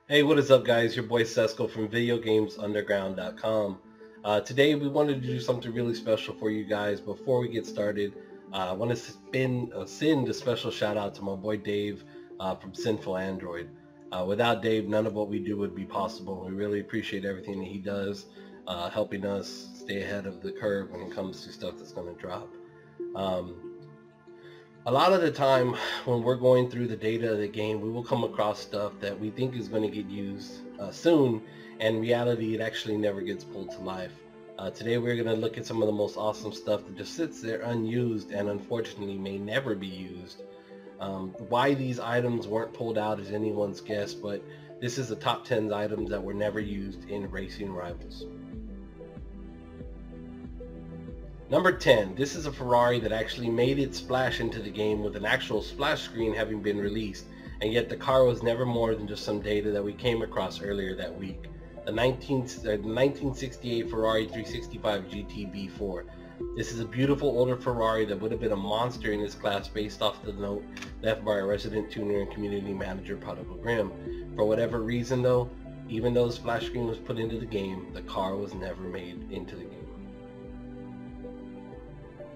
Hey, what is up guys? Your boy Sesko from VideoGamesUnderground.com. Today we wanted to do something really special for you guys. Before we get started, I want to send a special shout out to my boy Dave from Sinful Android. Without Dave, none of what we do would be possible. We really appreciate everything that he does, helping us stay ahead of the curve when it comes to stuff that's going to drop. A lot of the time when we're going through the data of the game, we will come across stuff that we think is going to get used soon, and in reality it actually never gets pulled to life. Today we're going to look at some of the most awesome stuff that just sits there unused and unfortunately may never be used. Why these items weren't pulled out is anyone's guess, but this is the top 10 items that were never used in Racing Rivals. Number 10, this is a Ferrari that actually made its splash into the game with an actual splash screen having been released, and yet the car was never more than just some data that we came across earlier that week. The 1968 Ferrari 365 GT B4. This is a beautiful older Ferrari that would have been a monster in its class based off the note left by a resident tuner and community manager, Prodigal Grimm. For whatever reason though, even though the splash screen was put into the game, the car was never made into the game.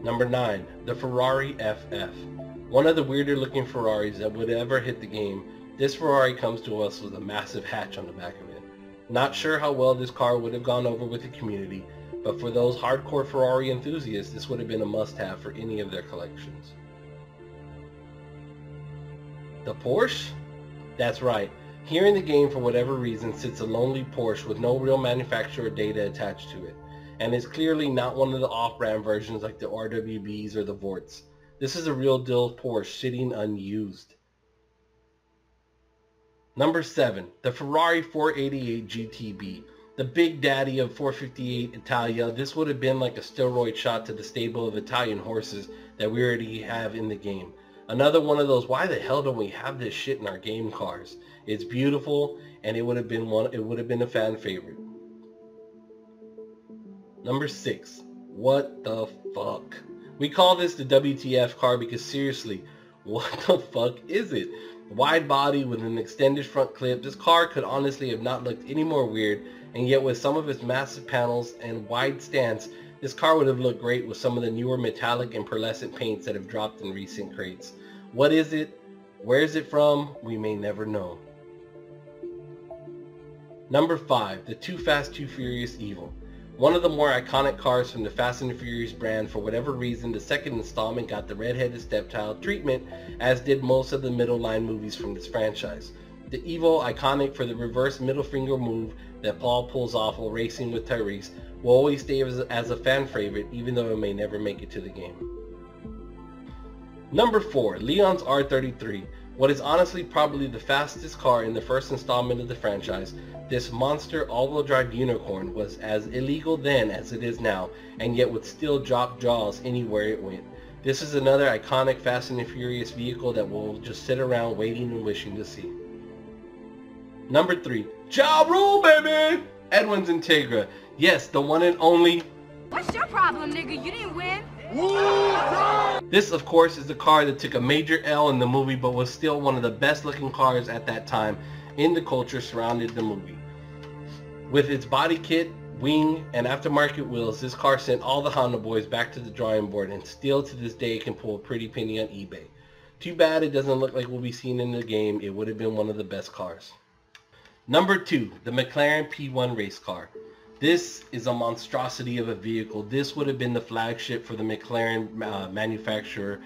Number 9, the Ferrari Ff. One of the weirder looking Ferraris that would ever hit the game. This Ferrari comes to us with a massive hatch on the back of it. Not sure how well this car would have gone over with the community, but for those hardcore Ferrari enthusiasts, this would have been a must-have for any of their collections. The Porsche? That's right. Here in the game, for whatever reason, sits a lonely Porsche with no real manufacturer data attached to it, and is clearly not one of the off-brand versions like the RWBs or the Vorts. This is a real deal Porsche sitting unused. Number 7, the Ferrari 488 GTB. The big daddy of 458 Italia. This would have been like a steroid shot to the stable of Italian horses that we already have in the game. Another one of those, why the hell don't we have this shit in our game cars? It's beautiful, and it would have been a fan favorite. Number 6, what the fuck? We call this the Wtf car because seriously, what the fuck is it? Wide body with an extended front clip, this car could honestly have not looked any more weird, and yet with some of its massive panels and wide stance, this car would have looked great with some of the newer metallic and pearlescent paints that have dropped in recent crates. What is it? Where is it from? We may never know. Number 5, the Too Fast Too Furious Evil. One of the more iconic cars from the Fast and the Furious brand. For whatever reason, the second installment got the red-headed stepchild treatment, as did most of the middle line movies from this franchise. The Evo, iconic for the reverse middle finger move that Paul pulls off while racing with Tyrese, will always stay as a fan favorite even though it may never make it to the game. Number 4, Leon's R33. What is honestly probably the fastest car in the first installment of the franchise. This monster all-wheel drive unicorn was as illegal then as it is now, and yet would still drop jaws anywhere it went. This is another iconic Fast and the Furious vehicle that we'll just sit around waiting and wishing to see. Number 3, Ja Rule, baby! Edwin's Integra. Yes, the one and only. What's your problem, nigga? You didn't win. This, of course, is the car that took a major L in the movie but was still one of the best looking cars at that time in the culture surrounding the movie. With its body kit, wing, and aftermarket wheels, this car sent all the Honda boys back to the drawing board, and still to this day can pull a pretty penny on eBay. Too bad it doesn't look like we'll be seeing in the game. It would have been one of the best cars. Number 2, the McLaren P1 race car. This is a monstrosity of a vehicle. This would have been the flagship for the McLaren manufacturer.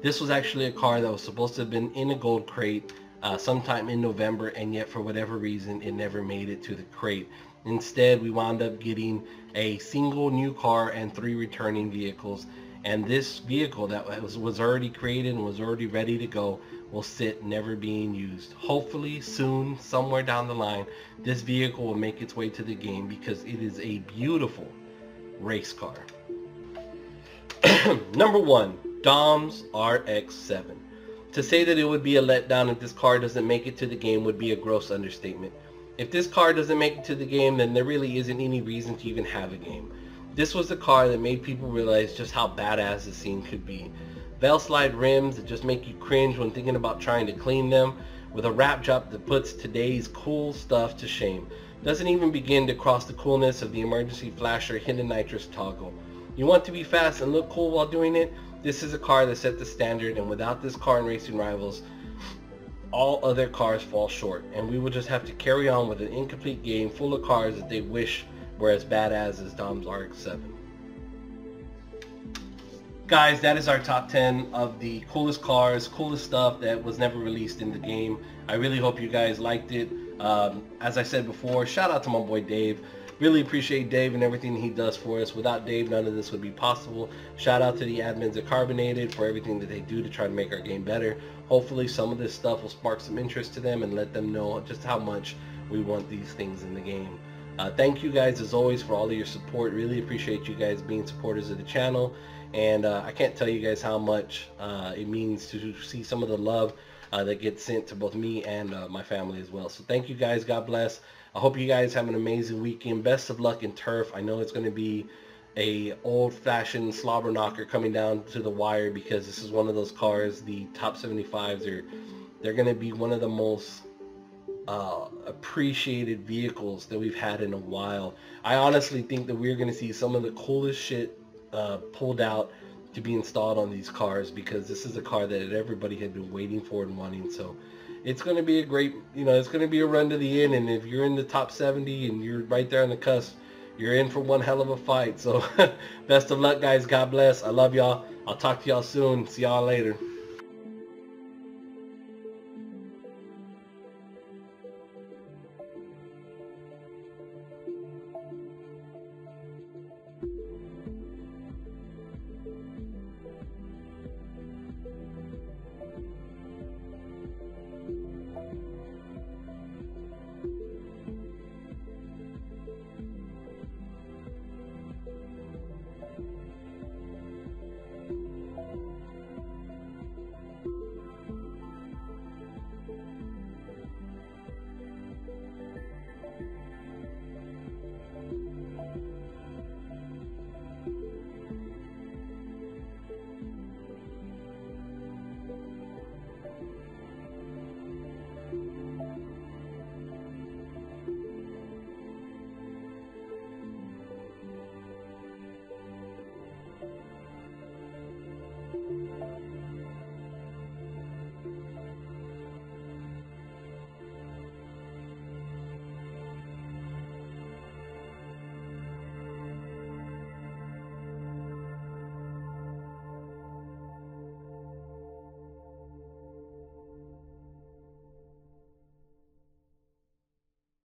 This was actually a car that was supposed to have been in a gold crate sometime in November, and yet for whatever reason it never made it to the crate. Instead, we wound up getting a single new car and 3 returning vehicles, and this vehicle that was already created and was already ready to go will sit never being used. Hopefully soon, somewhere down the line, this vehicle will make its way to the game because it is a beautiful race car. Number 1, Dom's RX-7. To say that it would be a letdown if this car doesn't make it to the game would be a gross understatement. If this car doesn't make it to the game, then there really isn't any reason to even have a game. This was the car that made people realize just how badass the scene could be. Veil slide rims that just make you cringe when thinking about trying to clean them, with a wrap job that puts today's cool stuff to shame. Doesn't even begin to cross the coolness of the emergency flasher hidden nitrous toggle. You want to be fast and look cool while doing it? This is a car that set the standard, and without this car in Racing Rivals, all other cars fall short, and we will just have to carry on with an incomplete game full of cars that they wish were as badass as Dom's RX-7. Guys, that is our top 10 of the coolest cars, coolest stuff that was never released in the game. I really hope you guys liked it. As I said before, shout out to my boy Dave. Really appreciate Dave and everything he does for us. Without Dave, none of this would be possible. Shout out to the admins at Carbonated for everything that they do to try to make our game better. Hopefully some of this stuff will spark some interest to them and let them know just how much we want these things in the game. Thank you guys as always for all of your support. Really appreciate you guys being supporters of the channel. And I can't tell you guys how much it means to see some of the love that gets sent to both me and my family as well. So thank you guys. God bless. I hope you guys have an amazing weekend. Best of luck in turf. I know it's going to be a old-fashioned slobber knocker coming down to the wire, because this is one of those cars, the top 75s they're going to be one of the most appreciated vehicles that we've had in a while. I honestly think that we're going to see some of the coolest shit pulled out to be installed on these cars, because this is a car that everybody had been waiting for and wanting. So it's going to be a great, it's going to be a run to the end, and if you're in the top 70 and you're right there on the cusp, you're in for one hell of a fight. So best of luck, guys. God bless. I love y'all. I'll talk to y'all soon. See y'all later.